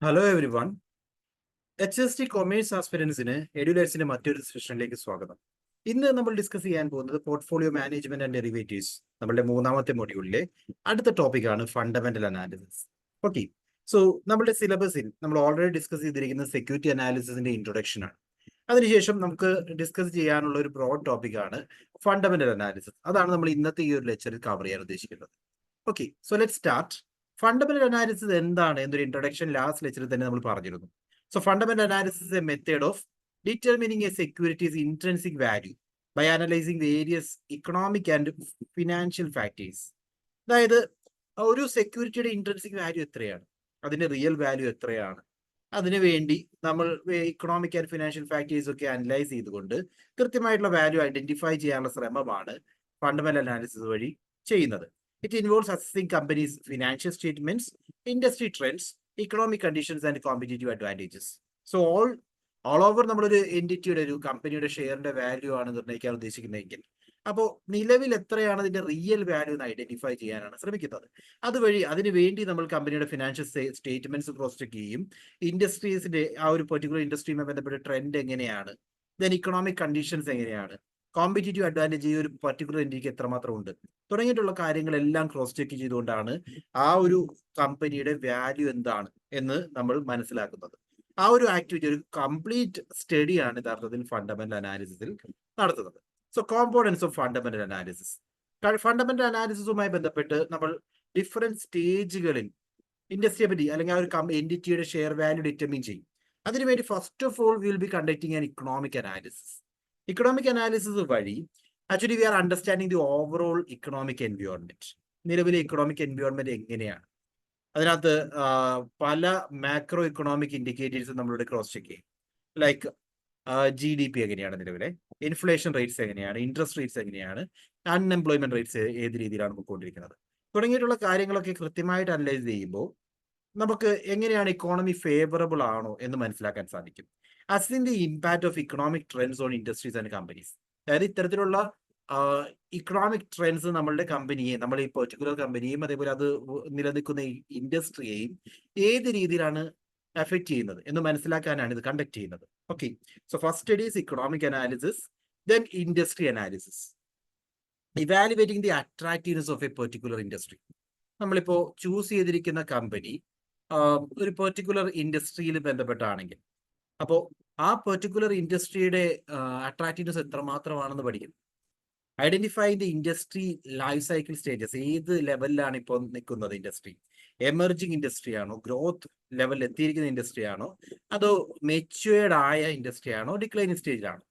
Hello everyone. HST commerce ആസ്പിരൻസിന് എഡ്യൂലേഴ്സിന്റെ മറ്റൊരു സെഷനിലേക്ക് സ്വാഗതം. ഇന്ന് നമ്മൾ ഡിസ്കസ് ചെയ്യാൻ പോകുന്നത് പോർട്ട്ഫോളിയോ മാനേജ്മെന്റ് ആൻഡ് ഡെറിവേറ്റീവ്സ്. നമ്മുടെ മൂന്നാമത്തെ മൊഡ്യൂളിലെ അടുത്ത ടോപ്പിക്കാണ് ഫണ്ടമെന്റൽ അനാലിസിസ്. ഓക്കെ, സോ നമ്മുടെ സിലബസിൽ നമ്മൾ ഓൾറെഡി ഡിസ്കസ് ചെയ്തിരിക്കുന്ന സെക്യൂരിറ്റി അനാലിസിസിന്റെ ഇൻട്രൊഡക്ഷൻ ആണ്. അതിനുശേഷം നമുക്ക് ഡിസ്കസ് ചെയ്യാനുള്ള ഒരു ബ്രോഡ് ടോപ്പിക്കാണ് ഫണ്ടമെന്റൽ അനാലിസിസ്. അതാണ് നമ്മൾ ഇന്നത്തെ ഈ ഒരു ലെക്ചറിൽ കവർ ചെയ്യാൻ ഉദ്ദേശിക്കുന്നത്. Okay, so let start. Fundamental analysis എന്താണ് എന്നൊരു ഇൻട്രൊഡക്ഷൻ ലാസ്റ്റ് ലെക്ചറിൽ തന്നെ നമ്മൾ പറഞ്ഞിരുന്നു. So fundamental analysis a method of determining a securities intrinsic value by analysing various economic and financial factors. അതായത് ഒരു സെക്യൂരിറ്റിയുടെ ഇൻട്രിൻസിക് വാല്യൂ എത്രയാണ്, അതിന്റെ റിയൽ വാല്യൂ എത്രയാണ്, അതിനുവേണ്ടി നമ്മൾ ഇക്കണോമിക് ആൻഡ് ഫിനാൻഷ്യൽ ഫാക്ടേഴ്സ് ഒക്കെ അനലൈസ് ചെയ്തുകൊണ്ട് കൃത്യമായിട്ടുള്ള വാല്യൂ ഐഡന്റിഫൈ ചെയ്യാനുള്ള ശ്രമമാണ് ഫണ്ടമെന്റൽ അനാലിസിസ് വഴി ചെയ്യുന്നത്. It involves assessing companies financial statements, industry trends, economic conditions and competitive advantages. So all over നമ്മളൊരു എൻറ്റിറ്റിയുടെ, ഒരു കമ്പനിയുടെ ഷെയറിന്റെ വാല്യൂ ആണ് നിർണ്ണയിക്കാൻ ഉദ്ദേശിക്കുന്നതെങ്കിൽ അപ്പോൾ നിലവിൽ എത്രയാണ് അതിന്റെ റിയൽ വാല്യൂ എന്ന് ഐഡന്റിഫൈ ചെയ്യാനാണ് ശ്രമിക്കുന്നത്. അതുവഴി അതിനു വേണ്ടി നമ്മൾ കമ്പനിയുടെ ഫിനാൻഷ്യൽ സ്റ്റേറ്റ്മെന്റ്സ് ക്രോസ് ചെക്ക് ചെയ്യും. ഇൻഡസ്ട്രീസിന്റെ ആ ഒരു പെർട്ടിക്കുലർ ഇൻഡസ്ട്രിയുമായി ബന്ധപ്പെട്ട ട്രെൻഡ് എങ്ങനെയാണ്, ദെൻ ഇക്കണോമിക് കണ്ടീഷൻസ് എങ്ങനെയാണ്, കോമ്പറ്റേറ്റീവ് അഡ്വാൻറ്റേജ് ഈ ഒരു പർട്ടിക്കുലർ എൻറ്റിറ്റിക്ക് എത്രമാത്രം ഉണ്ട് തുടങ്ങിയിട്ടുള്ള കാര്യങ്ങളെല്ലാം ക്രോസ് ചെക്ക് ചെയ്തുകൊണ്ടാണ് ആ ഒരു കമ്പനിയുടെ വാല്യൂ എന്താണ് എന്ന് നമ്മൾ മനസ്സിലാക്കുന്നത്. ആ ഒരു ആക്ടിവിറ്റി, ഒരു കംപ്ലീറ്റ് സ്റ്റഡിയാണ് യഥാർത്ഥത്തിൽ ഫണ്ടമെന്റൽ അനാലിസിസിൽ നടത്തുന്നത്. So components of fundamental analysis. Fundamental അനാലിസിസുമായി ബന്ധപ്പെട്ട് നമ്മൾ ഡിഫറെന്റ് സ്റ്റേജുകളിൽ ഇൻഡസ്ട്രിയെ പറ്റി അല്ലെങ്കിൽ ആ ഒരു എൻറ്റിറ്റിയുടെ ഷെയർ വാല്യൂ ഡിറ്റർമിൻ ചെയ്യും. അതിനുവേണ്ടി first of all will be conducting an economic analysis. Economic analysis വഴി actually we are understanding the overall economic environment. നിലവിലെ ഇക്കണോമിക് എൻവയോൺമെന്റ് എങ്ങനെയാണ്, അതിനകത്ത് പല മാക്രോ ഇക്കണോമിക് ഇൻഡിക്കേറ്റേഴ്സ് നമ്മളിവിടെ ക്രോസ് ചെക്ക് ചെയ്യും. ലൈക്ക് GDP എങ്ങനെയാണ് നിലവിലെ, ഇൻഫ്ലേഷൻ റേറ്റ്സ് എങ്ങനെയാണ്, ഇൻട്രസ്റ്റ് റേറ്റ്സ് എങ്ങനെയാണ്, അൺഎംപ്ലോയ്മെന്റ് റേറ്റ്സ് ഏത് രീതിയിലാണ് പോയിക്കൊണ്ടിരിക്കുന്നത് തുടങ്ങിയിട്ടുള്ള കാര്യങ്ങളൊക്കെ കൃത്യമായിട്ട് അനലൈസ് ചെയ്യുമ്പോൾ നമുക്ക് എങ്ങനെയാണ് ഇക്കോണമി ഫേവറബിൾ ആണോ എന്ന് മനസ്സിലാക്കാൻ സാധിക്കും. Asin the impact of economic trends on industries and companies. അതായത് ഇത്തരത്തിലുള്ള ഇക്കണോമിക് ട്രെൻഡ്സ് നമ്മളുടെ കമ്പനിയെ, നമ്മൾ ഈ പെർട്ടിക്കുലർ കമ്പനിയും അതേപോലെ അത് നിലനിൽക്കുന്ന ഇൻഡസ്ട്രിയെയും ഏത് രീതിയിലാണ് എഫക്ട് ചെയ്യുന്നത് എന്ന് മനസ്സിലാക്കാനാണ് ഇത് കണ്ടക്ട് ചെയ്യുന്നത്. Okay, so first study is economic analysis, then industry analysis. Evaluating the attractiveness of A particular industry. നമ്മളിപ്പോ ചൂസ് ചെയ്തിരിക്കുന്ന കമ്പനി ഒരു പെർട്ടിക്കുലർ ഇൻഡസ്ട്രിയിൽ ബന്ധപ്പെട്ടാണെങ്കിൽ അപ്പോൾ ആ പെർട്ടിക്കുലർ ഇൻഡസ്ട്രിയുടെ അട്രാക്റ്റീവ്നെസ് എത്രമാത്രമാണെന്ന് പഠിക്കും. Identify the industry life cycle stages. ഏത് ലെവലിലാണ് ഇപ്പോൾ നിൽക്കുന്നത് ഇൻഡസ്ട്രി? എമർജിങ് ഇൻഡസ്ട്രി ആണോ, ഗ്രോത്ത് ലെവലിൽ എത്തിയിരിക്കുന്ന ഇൻഡസ്ട്രി ആണോ, അതോ മെച്യൂർഡ് ആയ ഇൻഡസ്ട്രി ആണോ, ഡിക്ലൈനിങ് സ്റ്റേജിലാണോ?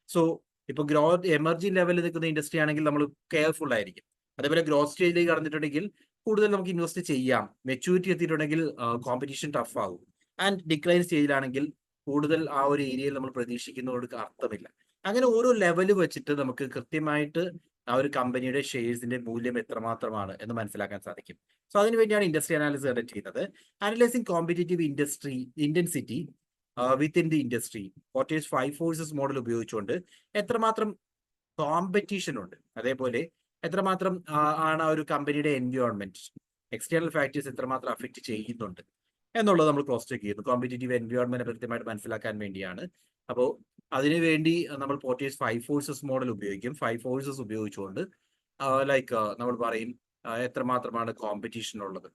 സോ ഇപ്പോൾ ഗ്രോത്ത് എമർജിങ് ലെവലിൽ നിൽക്കുന്ന ഇൻഡസ്ട്രി ആണെങ്കിൽ നമ്മൾ കെയർഫുൾ ആയിരിക്കും. അതേപോലെ ഗ്രോത്ത് സ്റ്റേജിലേക്ക് കടന്നിട്ടുണ്ടെങ്കിൽ കൂടുതൽ നമുക്ക് ഇൻവെസ്റ്റ് ചെയ്യാം. മെച്യൂരിറ്റി എത്തിയിട്ടുണ്ടെങ്കിൽ കോമ്പറ്റീഷൻ ടഫ് ആകും. ആൻഡ് ഡിക്ലൈൻ സ്റ്റേജിലാണെങ്കിൽ കൂടുതൽ ആ ഒരു ഏരിയയിൽ നമ്മൾ പ്രതീക്ഷിക്കുന്നതോട് അർത്ഥമില്ല. അങ്ങനെ ഓരോ ലെവല് വെച്ചിട്ട് നമുക്ക് കൃത്യമായിട്ട് ആ ഒരു കമ്പനിയുടെ ഷെയർസിന്റെ മൂല്യം എത്രമാത്രമാണ് എന്ന് മനസ്സിലാക്കാൻ സാധിക്കും. സോ അതിനു വേണ്ടിയാണ് ഇൻഡസ്ട്രി അനാലിസിസ് കണ്ടക്ട് ചെയ്യുന്നത്. Analysing competitive industry intensity within the industry, courts 5 forces model ഉപയോഗിച്ചുകൊണ്ട് എത്രമാത്രം കോമ്പറ്റീഷൻ ഉണ്ട്, അതേപോലെ എത്രമാത്രം ആണ് ആ ഒരു കമ്പനിയുടെ എൻവയോൺമെന്റ്, എക്സ്റ്റേണൽ ഫാക്ടേഴ്സ് എത്രമാത്രം അഫക്ട് ചെയ്യുന്നുണ്ട് എന്നുള്ളത് നമ്മൾ ക്രോസ് ചെക്ക് ചെയ്യുന്നു. കോമ്പറ്റേറ്റീവ് എൻവയോൺമെന്റ് കൃത്യമായിട്ട് മനസ്സിലാക്കാൻ വേണ്ടിയാണ്. അപ്പോൾ അതിനുവേണ്ടി നമ്മൾ പോർട്ടേഴ്സ് 5 ഫോഴ്സസ് മോഡൽ ഉപയോഗിക്കും. 5 ഫോഴ്സസ് ഉപയോഗിച്ചുകൊണ്ട് ലൈക്ക് നമ്മൾ പറയും എത്രമാത്രമാണ് കോമ്പറ്റീഷൻ ഉള്ളത്,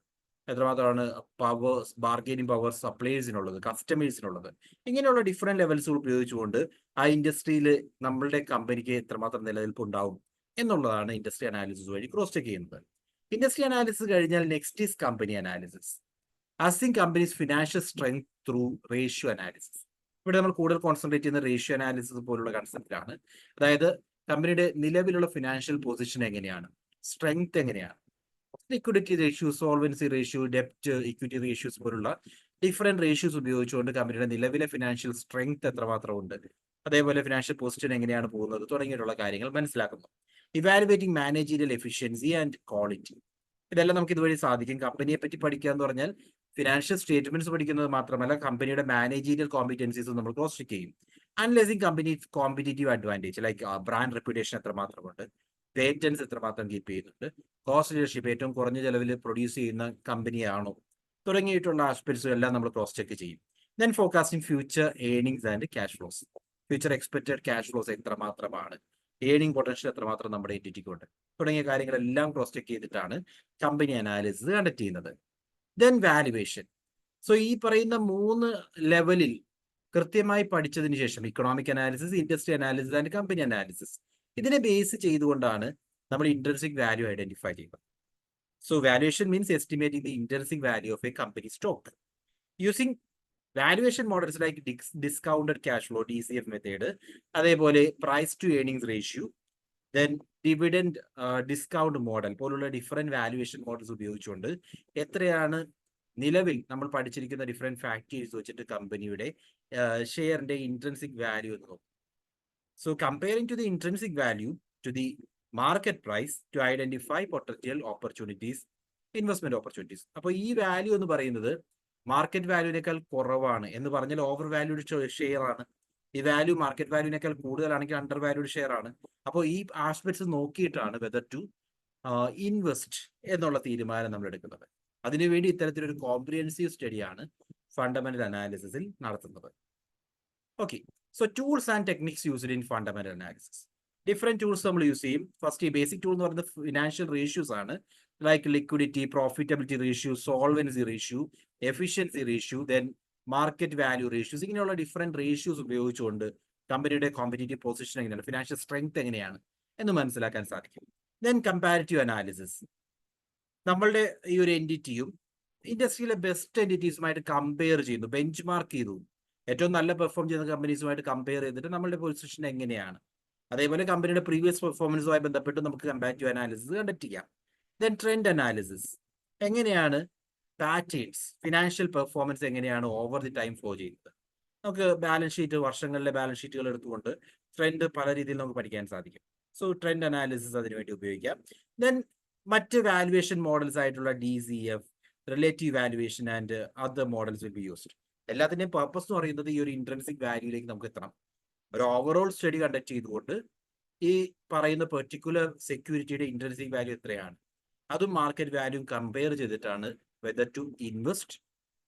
എത്രമാത്രമാണ് പവേഴ്സ്, ബാർഗെയിനിങ് പവർ സപ്ലൈസിനുള്ളത്, കസ്റ്റമേഴ്സിനുള്ളത്. ഇങ്ങനെയുള്ള ഡിഫറെന്റ് ലെവൽസ് ഉപയോഗിച്ചുകൊണ്ട് ആ ഇൻഡസ്ട്രിയിൽ നമ്മളുടെ കമ്പനിക്ക് എത്രമാത്രം നിലനിൽപ്പ് ഉണ്ടാവും എന്നുള്ളതാണ് ഇൻഡസ്ട്രി അനാലിസിസ് വഴി ക്രോസ് ചെക്ക് ചെയ്യുന്നത്. ഇൻഡസ്ട്രി അനാലിസിസ് കഴിഞ്ഞാൽ next is company analysis. Assessing companies financial strength through ratio analysis. ഇവിടെ നമ്മൾ കൂടുതൽ കോൺസെൻട്രേറ്റ് ചെയ്യുന്ന റേഷ്യോ അനാലിസിസ് പോലുള്ള കൺസെപ്റ്റിലാണ്. അതായത് കമ്പനിയുടെ നിലവിലുള്ള ഫിനാൻഷ്യൽ പൊസിഷൻ എങ്ങനെയാണ്, സ്ട്രെങ്ത് എങ്ങനെയാണ്, ലിക്വിഡിറ്റി റേഷ്യോ, സോൾവൻസി റേഷ്യോ, ഡെപ്റ്റ് ഇക്വിറ്റി റേഷ്യോസ് പോലുള്ള ഡിഫറെന്റ് റേഷ്യോസ് ഉപയോഗിച്ചുകൊണ്ട് കമ്പനിയുടെ നിലവിലെ ഫിനാൻഷ്യൽ സ്ട്രെങ്ത് എത്രമാത്രം ഉണ്ട്, അതേപോലെ ഫിനാൻഷ്യൽ പൊസിഷൻ എങ്ങനെയാണ് പോകുന്നത് തുടങ്ങിയിട്ടുള്ള കാര്യങ്ങൾ മനസ്സിലാക്കുന്നു. Evaluating managerial efficiency and quality. ഇതെല്ലാം നമുക്ക് ഇതുവഴി സാധിക്കും. കമ്പനിയെ പറ്റി പഠിക്കുക എന്ന് പറഞ്ഞാൽ ഫിനാൻഷ്യൽ സ്റ്റേറ്റ്മെന്റ്സ് പഠിക്കുന്നത് മാത്രമല്ല, കമ്പനിയുടെ മാനേജീരിയൽ കോമ്പിറ്റൻസീസ് നമ്മൾ ക്രോസ് ചെക്ക് ചെയ്യും. Analysing company competitive advantage, like brand reputation എത്രമാത്രമുണ്ട്, പേറ്റൻസ് എത്രമാത്രം കീപ്പ് ചെയ്യുന്നുണ്ട്, കോസ്റ്റ് ലീഡർഷിപ്പ്, ഏറ്റവും കുറഞ്ഞ ചെലവിൽ പ്രൊഡ്യൂസ് ചെയ്യുന്ന കമ്പനിയാണോ, തുടങ്ങിയിട്ടുള്ള ആസ്പെക്ട്സും എല്ലാം നമ്മൾ ക്രോസ് ചെക്ക് ചെയ്യും. Then forecasting future earnings and cash flows. Future expected cash flows എത്രമാത്രമാണ്, ഏർണിംഗ് പൊട്ടൻഷ്യൽ എത്രമാത്രം നമ്മുടെ എൻറ്റിറ്റിക്കുണ്ട്, തുടങ്ങിയ കാര്യങ്ങളെല്ലാം ക്രോസ് ചെക്ക് ചെയ്തിട്ടാണ് കമ്പനി അനാലിസിസ് കണ്ടക്ട് ചെയ്യുന്നത്. Then valuation. സോ ഈ പറയുന്ന 3 ലെവലിൽ കൃത്യമായി പഠിച്ചതിന് ശേഷം economic analysis, industry analysis and company analysis, ഇതിനെ ബേസ് ചെയ്തുകൊണ്ടാണ് നമ്മൾ ഇൻട്രിൻസിക് വാല്യൂ ഐഡന്റിഫൈ ചെയ്യുന്നത്. So valuation means estimating the intrinsic value of a company stock using valuation models like discounted cash flow DCF method, അതേപോലെ price to earnings ratio, then dividend discount model പോലുള്ള different valuation models ഉപയോഗിച്ചുകൊണ്ട് എത്രയാണ് നിലവിൽ നമ്മൾ പഠിച്ചിരിക്കുന്ന different factors വെച്ചിട്ട് കമ്പനിയുടെ ഷെയറിന്റെ intrinsic value എന്ന് നോക്കും. So comparing to the intrinsic value to the market price to identify potential opportunities, investment opportunities. അപ്പോൾ ഈ വാല്യൂ എന്ന് പറയുന്നത് മാർക്കറ്റ് വാല്യൂവിനേക്കാൾ കുറവാണ് എന്ന് പറഞ്ഞാൽ ഓവർ വാല്യൂഡ് ഷെയർ ആണ്. ഈ വാല്യൂ മാർക്കറ്റ് വാല്യൂവിനേക്കാൾ കൂടുതലാണെങ്കിൽ അണ്ടർ വാല്യൂഡ് ഷെയർ ആണ്. അപ്പോൾ ഈ ആസ്പെക്ട്സ് നോക്കിയിട്ടാണ് വെദർ ടു ഇൻവെസ്റ്റ് എന്നുള്ള തീരുമാനം നമ്മൾ എടുക്കുന്നത്. അതിനുവേണ്ടി ഇത്തരത്തിലൊരു കോംപ്രിഹെൻസീവ് സ്റ്റഡിയാണ് ഫണ്ടമെന്റൽ അനാലിസിസിൽ നടത്തുന്നത്. Okay, so tools and techniques used in fundamental analysis. Different tools നമ്മൾ യൂസ് ചെയ്യും. ഫസ്റ്റ് ഈ ബേസിക് ടൂൾ എന്ന് പറയുന്നത് ഫിനാൻഷ്യൽ റേഷ്യൂസ് ആണ്. Like liquidity, profitability ratio, solvency ratio, efficiency ratio, then market value ratios. ഇങ്ങനെയുള്ള different ratios ഉപയോഗിച്ചുകൊണ്ട് കമ്പനിയുടെ competitive position എങ്ങനെയാണ്, ഫിനാൻഷ്യൽ സ്ട്രെങ്ത് എങ്ങനെയാണ് എന്ന് മനസ്സിലാക്കാൻ സാധിക്കും. Then comparative analysis. നമ്മളുടെ ഈ ഒരു എൻറ്റിറ്റിയും ഇൻഡസ്ട്രിയിലെ ബെസ്റ്റ് എൻറ്റിറ്റീസുമായിട്ട് കമ്പയർ ചെയ്യുന്നു, ബെഞ്ച് മാർക്ക് ചെയ്തു, ഏറ്റവും നല്ല പെർഫോം ചെയ്യുന്ന കമ്പനീസുമായിട്ട് കമ്പയർ ചെയ്തിട്ട് നമ്മളുടെ പൊസിഷൻ എങ്ങനെയാണ്, അതേപോലെ കമ്പനിയുടെ പ്രീവിയസ് പെർഫോമൻസുമായി ബന്ധപ്പെട്ട് നമുക്ക് കമ്പാരിറ്റീവ് അനാലിസിസ് കണ്ടക്ട് ചെയ്യാം. Then trend analysis. എങ്ങനെയാണ് പാറ്റേൺസ്, ഫിനാൻഷ്യൽ പെർഫോമൻസ് എങ്ങനെയാണ് ഓവർ ദി ടൈം ഫ്ലോ ചെയ്യുന്നത്. നമുക്ക് ബാലൻസ് ഷീറ്റ്, വർഷങ്ങളിലെ ബാലൻസ് ഷീറ്റുകൾ എടുത്തുകൊണ്ട് ട്രെൻഡ് പല രീതിയിൽ നമുക്ക് പഠിക്കാൻ സാധിക്കും. സോ ട്രെൻഡ് അനാലിസിസ് അതിനുവേണ്ടി ഉപയോഗിക്കാം. ദെൻ മറ്റ് വാല്യുവേഷൻ മോഡൽസ് ആയിട്ടുള്ള DCF, relative valuation and other models will be used. എല്ലാത്തിൻ്റെയും പർപ്പസ് എന്ന് പറയുന്നത് ഈ ഒരു ഇൻട്രിൻസിക് വാല്യൂയിലേക്ക് നമുക്ക് എത്തണം. ഒരു ഓവറോൾ സ്റ്റഡി കണ്ടക്ട് ചെയ്തുകൊണ്ട് ഈ പറയുന്ന പെർട്ടിക്കുലർ സെക്യൂരിറ്റിയുടെ ഇൻട്രിൻസിക് വാല്യൂ എത്രയാണ്, അതും മാർക്കറ്റ് വാല്യൂ കമ്പയർ ചെയ്തിട്ടാണ് whether to invest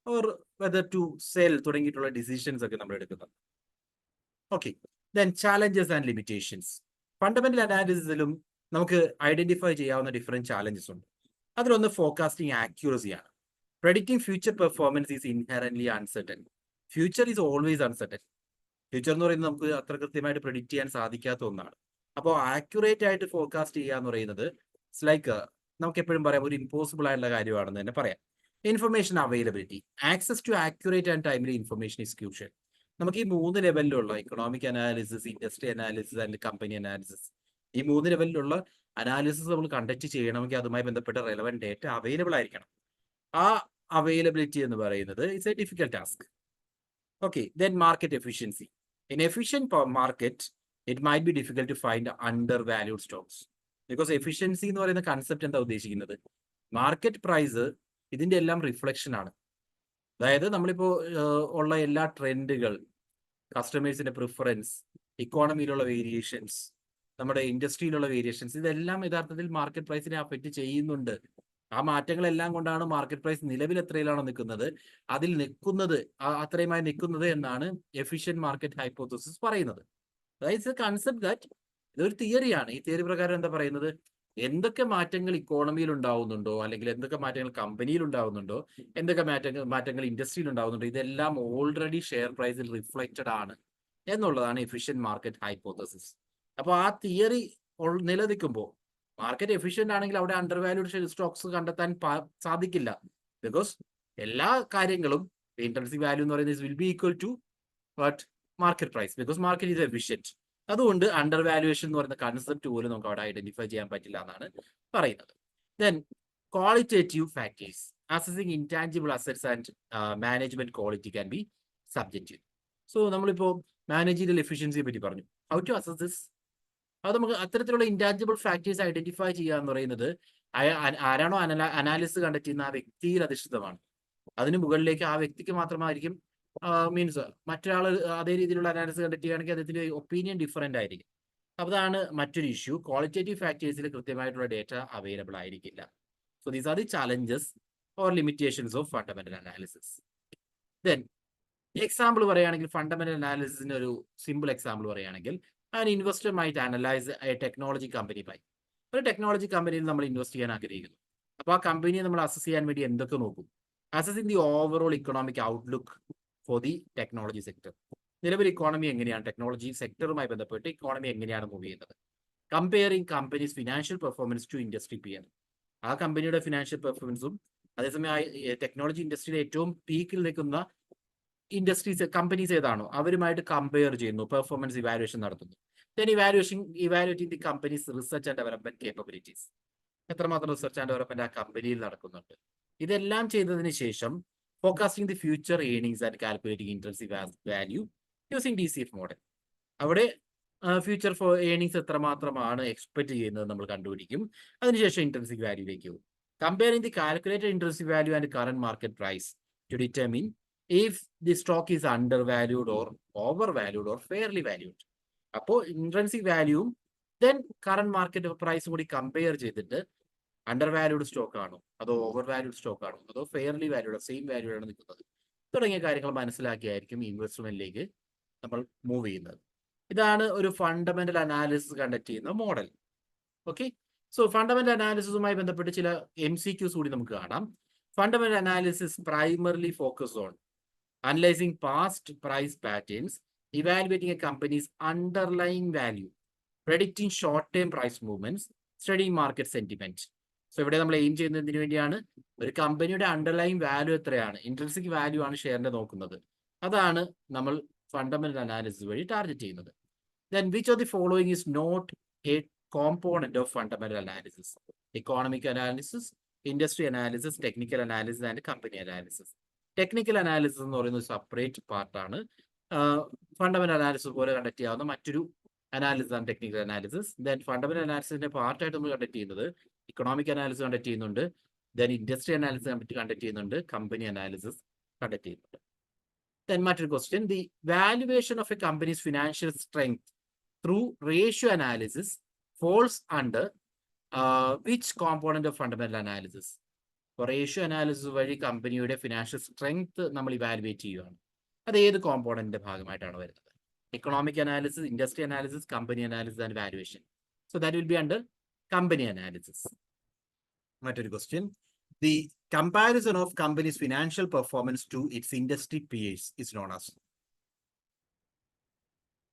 or whether to sell തുടങ്ങിയിട്ടുള്ള ഡിസിഷൻസ് ഒക്കെ നമ്മൾ എടുക്കുന്നത്. Okay, then challenges and limitations. Fundamental അനാലിസിസിലും നമുക്ക് ഐഡന്റിഫൈ ചെയ്യാവുന്ന ഡിഫറെന്റ് ചാലഞ്ചസ് ഉണ്ട്. അതിലൊന്ന് ഫോർകാസ്റ്റിംഗ് ആക്യുറസിയാണ്. Predicting future performance is inherently uncertain. Future is always uncertain. Future എന്ന് പറയുന്നത് നമുക്ക് അത്ര കൃത്യമായിട്ട് പ്രെഡിക്റ്റ് ചെയ്യാൻ സാധിക്കാത്ത ഒന്നാണ്. അപ്പോൾ ആക്യുറേറ്റ് ആയിട്ട് ഫോർകാസ്റ്റ് ചെയ്യുക എന്ന് പറയുന്നത് ഇറ്റ്സ് ലൈക്ക് നമുക്ക് എപ്പോഴും പറയാം ഒരു ഇമ്പോസിബിൾ ആയിട്ടുള്ള കാര്യമാണെന്ന് തന്നെ പറയാം. Information availability, access to accurate and timely information is crucial. നമുക്ക് ഈ 3 ലെവലിലുള്ള economic analysis, industry analysis and company analysis, ഈ 3 ലെവലിലുള്ള അനാലിസിസ് നമ്മൾ കണ്ടക്ട് ചെയ്യണമെങ്കിൽ അതുമായി ബന്ധപ്പെട്ട റെലവൻറ്റ് ഡേറ്റ അവൈലബിൾ ആയിരിക്കണം. ആ അവൈലബിലിറ്റി എന്ന് പറയുന്നത് it's a difficult task. Okay, then market efficiency. In efficient market it might be difficult to find under valued stocks. Because efficiency എന്ന് പറയുന്ന കൺസെപ്റ്റ് എന്താ ഉദ്ദേശിക്കുന്നത്, മാർക്കറ്റ് പ്രൈസ് ഇതിന്റെ എല്ലാം റിഫ്ലക്ഷൻ ആണ്. അതായത് നമ്മളിപ്പോ ഉള്ള എല്ലാ ട്രെൻഡുകൾ, കസ്റ്റമേഴ്സിന്റെ പ്രിഫറൻസ്, ഇക്കോണമിയിലുള്ള വേരിയേഷൻസ്, നമ്മുടെ ഇൻഡസ്ട്രിയിലുള്ള വേരിയേഷൻസ്, ഇതെല്ലാം യഥാർത്ഥത്തിൽ മാർക്കറ്റ് പ്രൈസിനെ അഫക്റ്റ് ചെയ്യുന്നുണ്ട്. ആ മാറ്റങ്ങളെല്ലാം കൊണ്ടാണ് മാർക്കറ്റ് പ്രൈസ് നിലവിൽ എത്രയിലാണോ നിൽക്കുന്നത് അതിൽ നിൽക്കുന്നത്, അത്രയുമായി നിൽക്കുന്നത് എന്നാണ് എഫിഷ്യന്റ് മാർക്കറ്റ് ഹൈപ്പോത്തസിസ് പറയുന്നത്. അതായത് കൺസെപ്റ്റ് ദാറ്റ് ഇതൊരു തിയറിയാണ്. ഈ തിയറി പ്രകാരം എന്താ പറയുന്നത്, എന്തൊക്കെ മാറ്റങ്ങൾ ഇക്കോണമിയിൽ ഉണ്ടാവുന്നുണ്ടോ, അല്ലെങ്കിൽ എന്തൊക്കെ മാറ്റങ്ങൾ കമ്പനിയിൽ ഉണ്ടാവുന്നുണ്ടോ, എന്തൊക്കെ മാറ്റങ്ങൾ ഇൻഡസ്ട്രിയിൽ ഉണ്ടാവുന്നുണ്ടോ, ഇതെല്ലാം ഓൾറെഡി ഷെയർ പ്രൈസിൽ റിഫ്ലക്റ്റഡ് ആണ് എന്നുള്ളതാണ് എഫിഷ്യന്റ് മാർക്കറ്റ് ഹൈപ്പോത്തസിസ്. അപ്പോൾ ആ തിയറി നിലനിൽക്കുമ്പോൾ മാർക്കറ്റ് എഫിഷ്യന്റ് ആണെങ്കിൽ അവിടെ അണ്ടർ വാല്യൂഡ് സ്റ്റോക്സ് കണ്ടെത്താൻ സാധിക്കില്ല. ബിക്കോസ് എല്ലാ കാര്യങ്ങളും ഇൻട്രിൻസിക് വാല്യൂ എന്ന് പറയുന്നത് will be equal to what market price, because market is efficient. അതുകൊണ്ട് അണ്ടർ വാല്യുവേഷൻ എന്ന് പറയുന്ന കൺസെപ്റ്റ് പോലും നമുക്ക് അവിടെ ഐഡന്റിഫൈ ചെയ്യാൻ പറ്റില്ല എന്നാണ് പറയുന്നത്. Then qualitative factors. Assessing intangible assets and management quality can be subjective. So നമ്മളിപ്പോൾ മാനേജീരിയൽ എഫിഷ്യൻസിയെ പറ്റി പറഞ്ഞു. How to assess this? അത് നമുക്ക് അത്തരത്തിലുള്ള ഇൻടാഞ്ചിബിൾ ഫാക്ടേഴ്സ് ഐഡന്റിഫൈ ചെയ്യുക എന്ന് പറയുന്നത് ആരാണോ അനാലിസിസ് കണ്ടക്ട് ചെയ്യുന്ന ആ വ്യക്തിയിൽ അധിഷ്ഠിതമാണ്. അതിന് മുകളിലേക്ക് ആ വ്യക്തിക്ക് മാത്രമായിരിക്കും മീൻസ് മറ്റൊരാൾ അതേ രീതിയിലുള്ള അനാലിസിസ് കണ്ടക്ട് ചെയ്യുകയാണെങ്കിൽ അദ്ദേഹത്തിന്റെ ഒപ്പീനിയൻ ഡിഫറെന്റ് ആയിരിക്കും. അതാണ് മറ്റൊരു ഇഷ്യൂ. ക്വാളിറ്റേറ്റീവ് ഫാക്ടേഴ്സിൽ കൃത്യമായിട്ടുള്ള ഡേറ്റ അവൈലബിൾ ആയിരിക്കില്ല. So these are the challenges or limitations of fundamental analysis. Then example പറയുകയാണെങ്കിൽ ഫണ്ടമെന്റൽ അനാലിസിസിന് ഒരു സിമ്പിൾ എക്സാമ്പിൾ പറയുകയാണെങ്കിൽ an investor might analyze a technology company by ഒരു ടെക്നോളജി കമ്പനിയിൽ നമ്മൾ ഇൻവെസ്റ്റ് ചെയ്യാൻ ആഗ്രഹിക്കുന്നു. അപ്പോൾ ആ കമ്പനിയെ നമ്മൾ അസസ് ചെയ്യാൻ വേണ്ടി എന്തൊക്കെ നോക്കും? Assessing the overall economic outlook for the technology sector. നിലവിൽ ഇക്കോണമി എങ്ങനെയാണ്, ടെക്നോളജി സെക്ടറുമായി ബന്ധപ്പെട്ട് ഇക്കോണമി എങ്ങനെയാണ് മൂവ് ചെയ്യുന്നത്? Comparing companies financial performance to industry peer. ആ കമ്പനിയുടെ ഫിനാൻഷ്യൽ പെർഫോമൻസും അതേസമയം ആ ടെക്നോളജി ഇൻഡസ്ട്രിയിലെ ഏറ്റവും പീക്കിൽ നിൽക്കുന്ന ഇൻഡസ്ട്രീസ് കമ്പനീസ് ഏതാണോ അവരുമായിട്ട് കമ്പയർ ചെയ്യുന്നു, പെർഫോമൻസ് ഇവാലുവേഷൻ നടത്തുന്നു. Then evaluating the companies research and development capabilities. എത്രമാത്രം റിസർച്ച് ആൻഡ് ഡെവലപ്മെന്റ് ആ കമ്പനിയിൽ നടക്കുന്നുണ്ട്. ഇതെല്ലാം ചെയ്തതിന് ശേഷം forecasting the future earnings and calculating intrinsic value using DCF model. അവിടെ ഫ്യൂച്ചർ ഏർണിംഗ്സ് എത്രമാത്രമാണ് എക്സ്പെക്ട് ചെയ്യുന്നത് നമ്മൾ കണ്ടുപിടിക്കും. അതിനുശേഷം ഇൻട്രൻസിക് വാല്യൂയിലേക്ക് പോകും. Comparing the calculated intrinsic value and current market price to determine if the stock is undervalued or overvalued or fairly valued. അപ്പോൾ intrinsic വാല്യൂവും then current market പ്രൈസും കൂടി കമ്പയർ ചെയ്തിട്ട് അണ്ടർവാല്യൂഡ് സ്റ്റോക്ക് ആണോ അതോ ഓവർവാല്യൂഡ് സ്റ്റോക്ക് ആണോ അതോ ഫെയർലി വാല്യൂഡ് സെയിം വാല്യൂഡ് ആണ് നിൽക്കുന്നത് തുടങ്ങിയ കാര്യങ്ങൾ മനസ്സിലാക്കിയായിരിക്കും ഇൻവെസ്റ്റ്മെന്റിലേക്ക് നമ്മൾ മൂവ് ചെയ്യുന്നത്. ഇതാണ് ഒരു ഫണ്ടമെന്റൽ അനാലിസിസ് കണ്ടക്ട് ചെയ്യുന്ന മോഡൽ. ഓക്കെ, സോ ഫണ്ടമെന്റൽ അനാലിസിസുമായി ബന്ധപ്പെട്ട് ചില MCQs കൂടി നമുക്ക് കാണാം. Fundamental analysis primarily focus on analyzing past price patterns, evaluating a company's underlying value, predicting short-term price movements, studying market sentiment. So ഇവിടെ നമ്മൾ എയിം ചെയ്യുന്നതിന് വേണ്ടിയാണ് ഒരു കമ്പനിയുടെ അണ്ടർലൈൻ വാല്യൂ എത്രയാണ്, ഇൻട്രൻസിക് വാല്യൂ ആണ് ഷെയറിന്റെ നോക്കുന്നത്. അതാണ് നമ്മൾ ഫണ്ടമെന്റൽ അനാലിസിസ് വഴി ടാർഗറ്റ് ചെയ്യുന്നത്. Then which of the following is not a component of fundamental analysis? Economic analysis, industry analysis, technical analysis and company analysis. Technical analysis എന്ന് പറയുന്നത് സെപ്പറേറ്റ് പാർട്ടാണ്. ഫണ്ടമെന്റൽ അനാലിസിസ് പോലെ കണ്ടക്ട് ചെയ്യാവുന്ന മറ്റൊരു അനാലിസിസ് ആണ് technical analysis. Then fundamental അനാലിസിന്റെ പാർട്ടായിട്ട് നമ്മൾ conduct ചെയ്യുന്നത് ഇക്കണോമിക് അനാലിസിസ് കണ്ടക്ട് ചെയ്യുന്നുണ്ട്, ദെൻ ഇൻഡസ്ട്രി അനാലിസിസ് കണ്ടക്ട് ചെയ്യുന്നുണ്ട്, കമ്പനി അനാലിസിസ് കണ്ടക്ട് ചെയ്യുന്നുണ്ട്. ദെൻ മറ്റൊരു question, the valuation of a company's financial strength through ratio analysis false under which component of fundamental analysis? Ratio analysis വഴി കമ്പനിയുടെ financial strength നമ്മൾ evaluate ചെയ്യുകയാണ്. അത് ഏത് കോമ്പോണന്റിന്റെ ഭാഗമായിട്ടാണ് വരുന്നത്? Economic analysis, industry analysis, company analysis and valuation. So that will be under company analysis. മറ്റൊരു question, the comparison of companies financial performance to its industry peers is known as.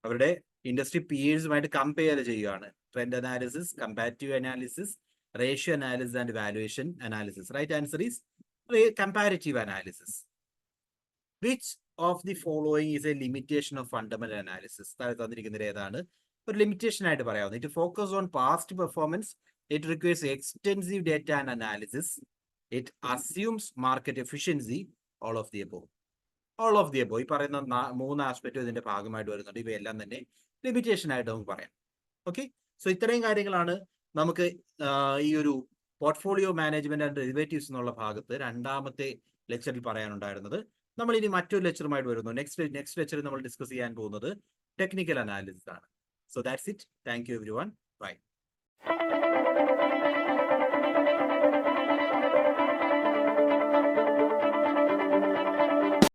അവരുടെ industry പിയേഴ്സുമായിട്ട് compare ചെയ്യുകയാണ്. Trend analysis, comparative analysis, ratio analysis and valuation analysis. Right answer is comparative analysis. Which of the following is a limitation of fundamental analysis? ഏതാണ് ഒരു limitation ആയിട്ട് പറയാവുന്നത്? It focuses on past performance, it requires extensive data and analysis, it assumes market efficiency, all of the above. All of the above. ഈ പറയുന്ന 3 aspect ഇതിന്റെ ഭാഗമായിട്ട് വരുന്നുണ്ട്. ഇവയെല്ലാം തന്നെ ലിമിറ്റേഷൻ ആയിട്ട് നമുക്ക് പറയാം. ഓക്കെ, സോ ഇത്രയും കാര്യങ്ങളാണ് നമുക്ക് ഈ ഒരു പോർട്ട്ഫോളിയോ മാനേജ്മെന്റ് ആൻഡ് ഡെറിവേറ്റീവ്സ് എന്നുള്ള ഭാഗത്ത് രണ്ടാമത്തെ ലെക്ചറിൽ പറയാനുണ്ടായിരുന്നത്. നമ്മൾ ഇനി മറ്റൊരു ലെക്ചറുമായിട്ട് വരുന്നു. നെക്സ്റ്റ് ലെക്ചറിൽ നമ്മൾ ഡിസ്കസ് ചെയ്യാൻ പോകുന്നത് ടെക്നിക്കൽ അനാലിസിസ് ആണ്. So that's it. Thank you everyone. By.